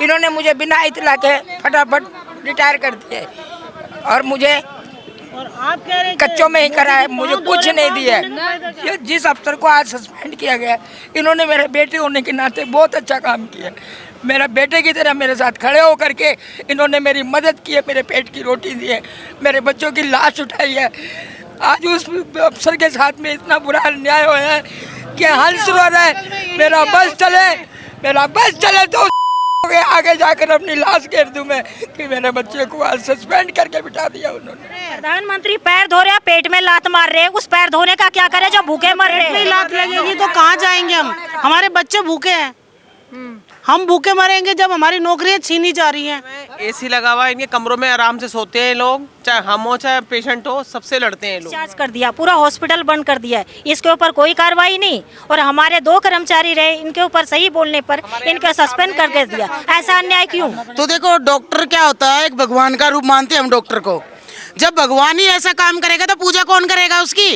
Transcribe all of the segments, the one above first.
इन्होंने मुझे बिना इतला के फटाफट रिटायर कर दिए और मुझे और आप कह रहे कच्चों में ही करा है, मुझे कुछ नहीं दिया है। ये जिस अफसर को आज सस्पेंड किया गया इन्होंने मेरे बेटे होने के नाते बहुत अच्छा काम किया। मेरा बेटे की तरह मेरे साथ खड़े होकर के इन्होंने मेरी मदद की है, मेरे पेट की रोटी दी है, मेरे बच्चों की लाश उठाई है। आज उस अफसर के साथ में इतना बुरा अन्याय हुआ है कि हंस रो रहा है। मेरा बस चले तो आगे जाकर अपनी लाश घेर दूं मैं कि मेरे बच्चे को आज सस्पेंड करके बिठा दिया उन्होंने। प्रधानमंत्री पैर धो रहे हैं, पेट में लात मार रहे हैं, उस पैर धोने का क्या करे जो भूखे मर रहे हैं। लात लगेगी तो कहाँ जाएंगे हम? हमारे बच्चे भूखे हैं, हम भूखे मरेंगे जब हमारी नौकरियां छीनी जा रही हैं। एसी लगा हुआ है, इनके कमरों में आराम से सोते हैं लोग, चाहे हम हो चाहे पेशेंट हो, सबसे लड़ते हैं लोग। डिस्चार्ज कर दिया, पूरा हॉस्पिटल बंद कर दिया है, इसके ऊपर कोई कार्रवाई नहीं। और हमारे 2 कर्मचारी रहे, इनके ऊपर सही बोलने पर इनका सस्पेंड करके दिया। ऐसा अन्याय क्यों? तो देखो डॉक्टर क्या होता है, एक भगवान का रूप मानते हैं हम डॉक्टर को। जब भगवान ही ऐसा काम करेगा तो पूजा कौन करेगा उसकी?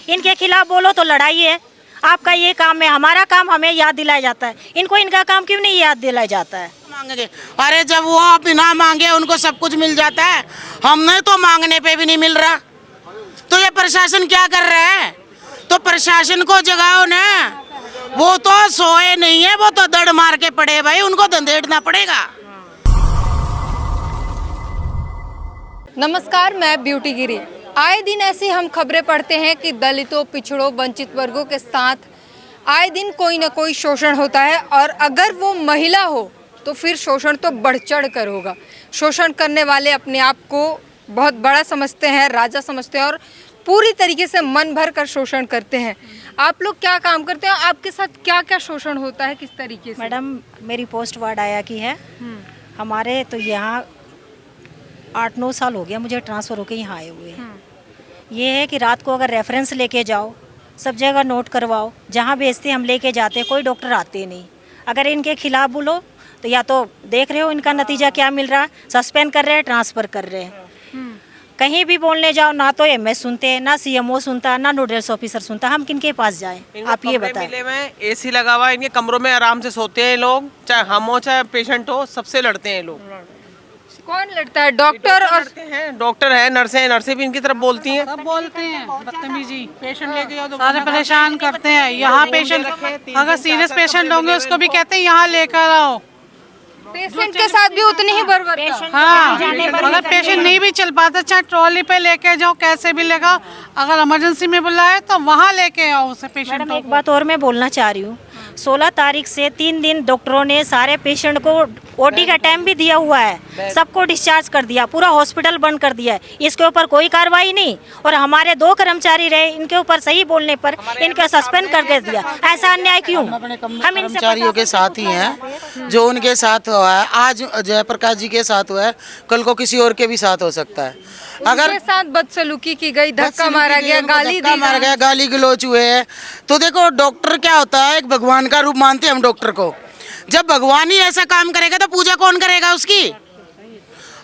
इनके खिलाफ बोलो तो लड़ाई है। आपका ये काम है, हमारा काम हमें याद दिलाया जाता है, इनको इनका काम क्यों नहीं याद दिलाया जाता है? मांगेंगे, अरे जब वो बिना मांगे उनको सब कुछ मिल जाता है, हमने तो मांगने पे भी नहीं मिल रहा। तो ये प्रशासन क्या कर रहा है? तो प्रशासन को जगाओ ना, वो तो सोए नहीं है, वो तो दड़ मार के पड़े भाई, उनको धंधेड़ना पड़ेगा। नमस्कार, मैं ब्यूटी गिरी। आए दिन ऐसी हम खबरें पढ़ते हैं कि दलितों, पिछड़ों, वंचित वर्गों के साथ आए दिन कोई ना कोई शोषण होता है, और अगर वो महिला हो तो फिर शोषण तो बढ़ चढ़ कर होगा। शोषण करने वाले अपने आप को बहुत बड़ा समझते हैं, राजा समझते हैं, और पूरी तरीके से मन भर कर शोषण करते हैं। आप लोग क्या काम करते हैं? आपके साथ क्या क्या शोषण होता है, किस तरीके से? मैडम, मेरी पोस्ट वार्ड आया की है। हमारे तो यहाँ 8-9 साल हो गया मुझे ट्रांसफ़र होकर यहाँ आए हुए हैं। ये है कि रात को अगर रेफरेंस लेके जाओ, सब जगह नोट करवाओ, जहाँ भेजते हम लेके जाते, कोई डॉक्टर आते नहीं। अगर इनके खिलाफ बोलो तो या तो देख रहे हो इनका नतीजा क्या मिल रहा है, सस्पेंड कर रहे हैं, ट्रांसफ़र कर रहे हैं। कहीं भी बोलने जाओ ना तो एमएस सुनते हैं, ना सीएमओ सुनता, ना नोडल ऑफिसर सुनता। हम किन के पास जाएं? आप ये बताएं। मिले में एसी लगा हुआ है, इनके कमरों में आराम से सोते हैं लोग, चाहे हम हो चाहे पेशेंट हो, सबसे लड़ते हैं लोग। कौन लड़ता है? डॉक्टर डॉक्टर है, नर्सें भी इनकी तरफ बोलती हैं। सब बोलते हैं बदतमीजी, पेशेंट लेके जाओ तो सारे परेशान करते हैं। यहाँ पेशेंट अगर सीरियस पेशेंट होंगे उसको भी कहते हैं यहाँ लेकर आओ। पेशेंट के साथ भी उतनी ही बर्बर। हाँ, अगर पेशेंट नहीं भी चल पाता, चाहे ट्रॉली पे लेके जाओ, कैसे भी लेगा, अगर इमरजेंसी में बुलाए तो वहाँ लेके आओ उसे पेशेंट। मैडम, एक बात और मैं बोलना चाह रही हूँ। 16 तारीख से 3 दिन डॉक्टरों ने सारे पेशेंट को ओटी का टाइम भी दिया हुआ है, सबको डिस्चार्ज कर दिया, पूरा हॉस्पिटल बंद कर दिया है, इसके ऊपर कोई कार्रवाई नहीं। और हमारे 2 कर्मचारी रहे, इनके ऊपर सही बोलने पर इनका सस्पेंड करके दिया। ऐसा अन्याय क्यों? हम कर्मचारियों के साथ ही हैं, जो उनके साथ हुआ है, आज जयप्रकाश जी के साथ हुआ है, कल को किसी और के भी साथ हो सकता है। अगर साथ बदसलूकी की गई, धक्का मारा गया, गाली गलौच हुए हैं, तो देखो डॉक्टर क्या होता है, एक भगवान का रूप मानते हैं हम डॉक्टर को। जब भगवान ही ऐसा काम करेगा तो पूजा कौन करेगा उसकी?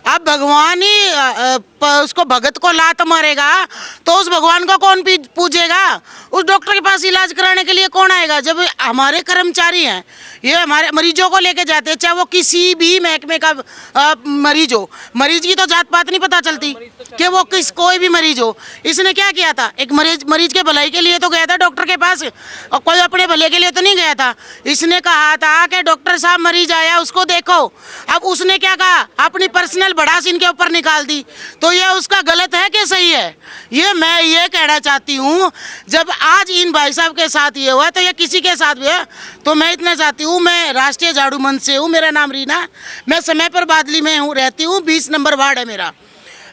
अब भगवान ही उसको भगत को लात मारेगा तो उस भगवान को कौन पूजेगा? उस डॉक्टर के पास इलाज कराने के लिए कौन आएगा? जब हमारे कर्मचारी हैं, ये हमारे मरीजों को लेके जाते हैं, चाहे वो किसी भी महकमे का मरीज हो, मरीज की तो जात पात नहीं पता चलती कि वो कोई भी मरीज हो। इसने क्या किया था? एक मरीज के भलाई के लिए तो गया था डॉक्टर के पास, और कोई अपने भले के लिए तो नहीं गया था। इसने कहा था कि डॉक्टर साहब मरीज आया उसको देखो। अब उसने क्या कहा? अपनी पर्सनल भड़ास इनके ऊपर निकाल दी। तो ये उसका गलत है कि सही है? ये मैं ये कहना चाहती हूँ, जब आज इन भाई साहब के साथ ये हुआ तो ये किसी के साथ भी है। तो मैं इतना चाहती हूँ, मैं राष्ट्रीय झाड़ू मंच से हूँ, मेरा नाम रीना, मैं समय पर बादली में हूँ, रहती हूँ, 20 नंबर वार्ड है मेरा।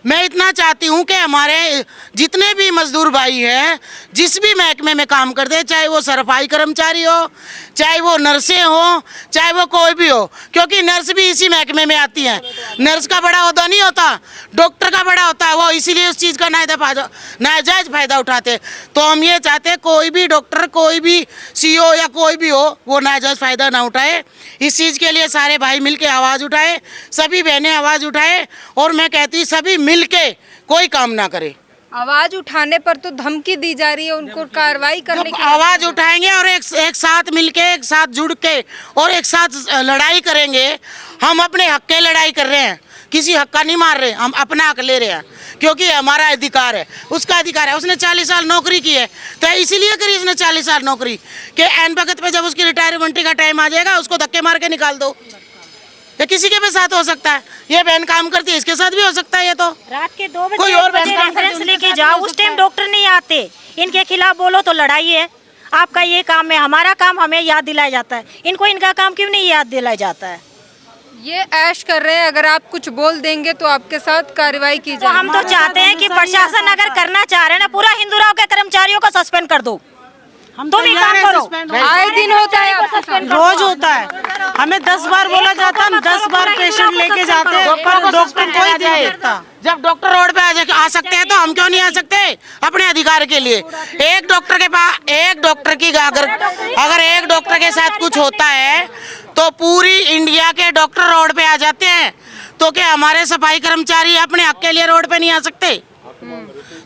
मैं इतना चाहती हूँ कि हमारे जितने भी मजदूर भाई हैं, जिस भी महकमे में काम करते हैं, चाहे वो सफाई कर्मचारी हो, चाहे वो नर्सें हो, चाहे वो कोई भी हो, क्योंकि नर्स भी इसी महकमे में आती हैं। नर्स का बड़ा ओहदा नहीं होता, डॉक्टर का बड़ा होता है, वो इसीलिए उस चीज़ का नाजायज़ फ़ायदा उठाते। तो हम ये चाहते हैं कोई भी डॉक्टर, कोई भी सीईओ या कोई भी हो, वो नाजायज़ फ़ायदा ना उठाए। इस चीज़ के लिए सारे भाई मिल के आवाज़ उठाए, सभी बहनें आवाज़ उठाए, और मैं कहती सभी मिल के कोई काम ना करे। आवाज उठाने पर तो धमकी दी जा रही है उनको कार्रवाई करने की। आवाज उठाएंगे और एक साथ मिलके, एक साथ जुड़ के और एक साथ लड़ाई करेंगे। हम अपने हक के लड़ाई कर रहे हैं, किसी हक का नहीं मार रहे, हम अपना हक ले रहे हैं क्योंकि हमारा अधिकार है, उसका अधिकार है। उसने 40 साल नौकरी की है तो इसीलिए करी उसने 40 साल नौकरी कि एन वक्त पे जब उसकी रिटायरमेंट का टाइम आ जाएगा उसको धक्के मार के निकाल दो। ये किसी के भी साथ हो सकता है, ये बहन काम करती है इसके साथ भी हो सकता है। ये तो रात के 2 कोई बजे और रेफरेंस लेके जाओ, उस टाइम डॉक्टर नहीं आते, इनके खिलाफ बोलो तो लड़ाई है। आपका ये काम है, हमारा काम हमें याद दिलाया जाता है, इनको इनका काम क्यों नहीं याद दिलाया जाता है? ये ऐश कर रहे हैं, अगर आप कुछ बोल देंगे तो आपके साथ कार्रवाई की तो जाएगी। हम तो चाहते हैं कि प्रशासन अगर करना चाह रहे हैं ना, पूरा हिंदुराव के कर्मचारियों को सस्पेंड कर दो। हम तुम ही काम करो। आए दिन होता है आपके साथ। रोज होता है, हमें 10 बार बोला जाता है, हम 10 बार पेशेंट लेके जाते हैं पर डॉक्टर कोई नहीं देखता। जब डॉक्टर रोड पे आ सकते हैं तो हम क्यों नहीं आ सकते अपने अधिकार के लिए? एक डॉक्टर के पास, एक डॉक्टर की अगर एक डॉक्टर के साथ कुछ होता है तो पूरी इंडिया के डॉक्टर रोड पे आ जाते हैं। तो क्या हमारे सफाई कर्मचारी अपने हक के लिए रोड पे नहीं आ सकते?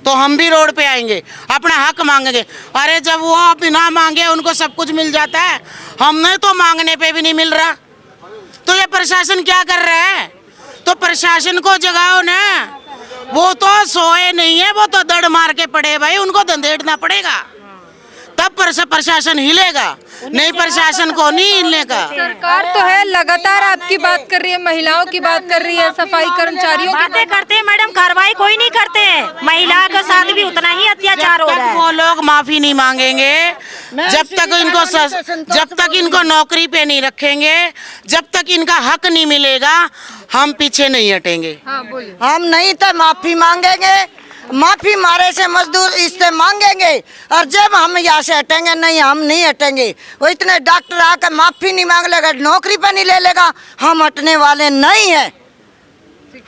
तो हम भी रोड पे आएंगे, अपना हक मांगेंगे। अरे जब वो बिना मांगे उनको सब कुछ मिल जाता है, हमने तो मांगने पे भी नहीं मिल रहा। तो ये प्रशासन क्या कर रहा है? तो प्रशासन को जगाओ ना, वो तो सोए नहीं है, वो तो दड़ मार के पड़े भाई, उनको धंधेड़ना पड़ेगा तब प्रशासन हिलेगा, नहीं प्रशासन को नहीं हिलने का। सरकार तो है लगातार आपकी बात कर रही है, महिलाओं की बात कर रही है, सफाई कर्मचारियों की बातें करते हैं मैडम, कार्रवाई कोई नहीं करते हैं। महिला के साथ भी उतना ही अत्याचार हो रहा है। वो लोग माफी नहीं मांगेंगे, जब तक इनको नौकरी पे नहीं रखेंगे, जब तक इनका हक नहीं मिलेगा, हम पीछे नहीं हटेंगे। हाँ बोलिए। हम नहीं तो माफी मांगेंगे, माफी मारे से मजदूर इससे मांगेंगे और जब हम यहाँ से हटेंगे, नहीं हम नहीं हटेंगे। वो इतने डॉक्टर आकर माफी नहीं मांग लेगा, नौकरी पर नहीं ले लेगा, हम हटने वाले नहीं है।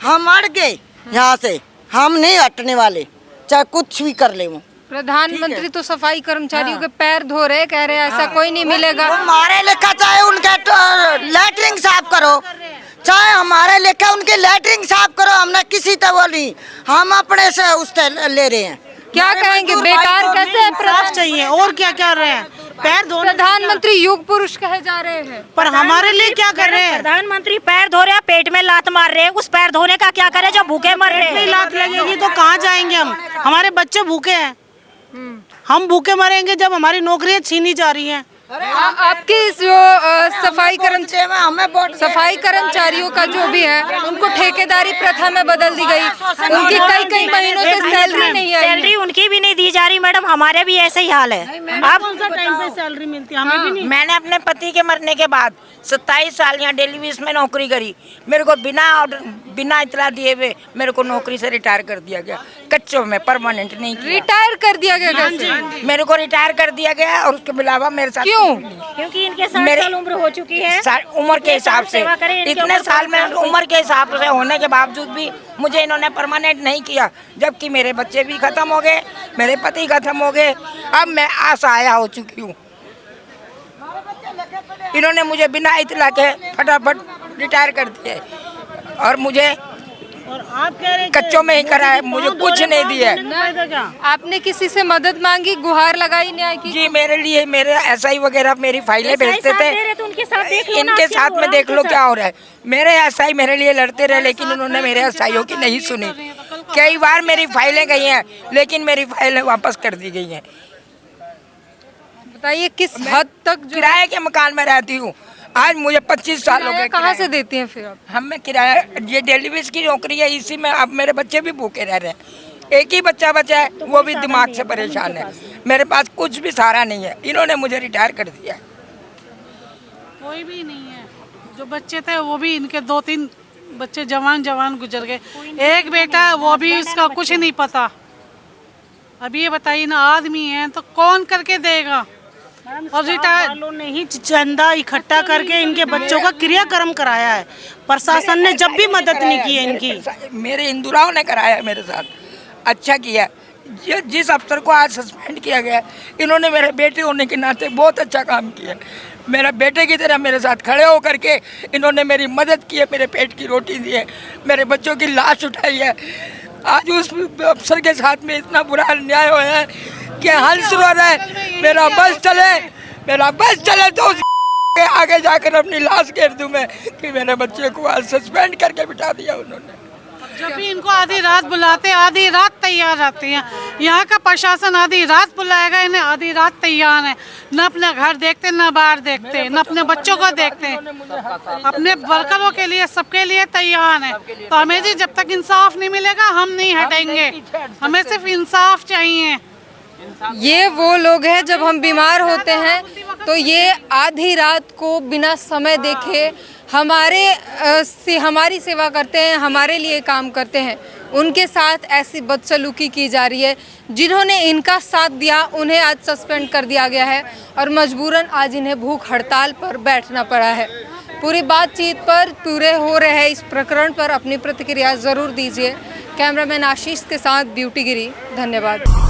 हम अड़ गए यहाँ से, हम नहीं हटने वाले, चाहे कुछ भी कर ले। वो प्रधानमंत्री तो सफाई कर्मचारियों के पैर धो रहे, कह रहे हैं ऐसा कोई नहीं मिलेगा। हमारे लेखा चाहे उनके लैटरिन साफ करो, चाहे हमारे लेखा उनके लैटरिन साफ करो, हमने किसी तो बोली, हम अपने से उससे ले रहे हैं। क्या कहेंगे, बेकार कैसे है? साफ चाहिए और क्या कर रहे हैं? पैर धोने, प्रधानमंत्री युग पुरुष कहे जा रहे हैं, पर हमारे लिए क्या कर रहे हैं? प्रधानमंत्री पैर धो रहे हैं, पेट में लात मार रहे हैं, उस पैर धोने का क्या करे जो भूखे मर रहे हैं? लात लगेगी तो कहाँ जाएंगे हम? हमारे बच्चे भूखे हैं, हम भूखे मरेंगे जब हमारी नौकरियां छीनी जा रही हैं। आपकी जो सफाई कर्मचारियों का जो भी है, उनको ठेकेदारी प्रथा में बदल दी गई, उनकी कई महीनों से सैलरी नहीं आई। सैलरी उनकी भी नहीं दी जा रही मैडम, हमारे भी ऐसे ही हाल है। अब कौन सा टाइम पे सैलरी मिलती है? हमें भी नहीं। मैंने अपने पति के मरने के बाद 27 साल यहाँ डेली बेस में नौकरी करी। मेरे को बिना इतला दिए हुए मेरे को नौकरी से रिटायर कर दिया गया, कच्चों में, परमानेंट नहीं किया। रिटायर कर दिया गया कैसे? मेरे को रिटायर कर दिया गया और उसके अलावा मेरे साथ क्यों? क्योंकि इनके 60 साल उम्र हो चुकी है। उम्र के हिसाब से, इतने साल में उम्र के हिसाब से होने के बावजूद भी मुझे इन्होंने परमानेंट नहीं किया, जबकि मेरे बच्चे भी खत्म हो गए, मेरे पति खत्म हो गए, अब मैं असहाय हो चुकी हूँ। इन्होंने मुझे बिना इतला के फटाफट रिटायर कर दिया और मुझे और आप कह रहे कच्चों में ही करा है, मुझे कुछ नहीं दिया। आपने किसी से मदद मांगी, गुहार लगाई न्याय की? जी, मेरे लिए मेरे एसआई वगैरह मेरी फाइलें भेजते थे, उनके साथ देख लो ना, इनके क्या साथ हो में रहा देख लो उनके क्या हो रहा है। मेरे एसआई मेरे लिए लड़ते रहे, लेकिन उन्होंने मेरे एसआईओ की नहीं सुनी। कई बार मेरी फाइलें गई हैं, लेकिन मेरी फाइलें वापस कर दी गई हैं। बताइए किस हद तक जो किराए के मकान में रहती हूँ, आज मुझे 25 साल हो गए। कहाँ से देती हैं फिर आप? हमें किराया, ये डेली बेस की नौकरी है, इसी में अब मेरे बच्चे भी भूखे रह रहे हैं। एक ही बच्चा बचा है, वो भी दिमाग से परेशान है। मेरे पास कुछ भी सहारा नहीं है, इन्होंने मुझे रिटायर कर दिया। कोई भी नहीं है। जो बच्चे थे वो भी, इनके 2-3 बच्चे जवान गुजर गए। एक बेटा, वो भी उसका कुछ नहीं पता। अब ये बताइए ना, आदमी है तो कौन करके देगा? और रिटायर वालों ने ही चंदा इकट्ठा करके इनके बच्चों का क्रियाक्रम कराया है। प्रशासन ने जब भी मदद नहीं की है इनकी। मेरे हिंदुराव ने कराया मेरे साथ, अच्छा किया। जिस अफसर को आज सस्पेंड किया गया, इन्होंने मेरे बेटे होने के नाते बहुत अच्छा काम किया। मेरा बेटे की तरह मेरे साथ खड़े होकर के इन्होंने मेरी मदद की है, मेरे पेट की रोटी दी है, मेरे बच्चों की लाश उठाई है। आज उस अफसर के साथ में इतना बुरा अन्याय हुआ है कि हंस रो रहे, मेरा बस चले तो आगे जाकर अपनी लाश घेर दूं मैं कि मेरे बच्चे को आज सस्पेंड करके बिठा दिया उन्होंने। जब भी इनको आधी रात बुलाते आधी रात तैयार रहती हैं। यहाँ का प्रशासन आधी रात बुलाएगा, इन्हें आधी रात तैयार है। न अपने घर देखते, न बाहर देखते, न अपने बच्चों को देखते, अपने वर्करों के लिए सबके लिए तैयार है। तो हमें जी जब तक इंसाफ नहीं मिलेगा हम नहीं हटेंगे, हमें सिर्फ इंसाफ चाहिए। ये वो लोग हैं जब हम बीमार होते हैं तो ये आधी रात को बिना समय देखे हमारी सेवा करते हैं, हमारे लिए काम करते हैं। उनके साथ ऐसी बदसलूकी की जा रही है। जिन्होंने इनका साथ दिया उन्हें आज सस्पेंड कर दिया गया है और मजबूरन आज इन्हें भूख हड़ताल पर बैठना पड़ा है। पूरी बातचीत पर पूरे हो रहे इस प्रकरण पर अपनी प्रतिक्रिया ज़रूर दीजिए। कैमरामैन आशीष के साथ ब्यूटी गिरी, धन्यवाद।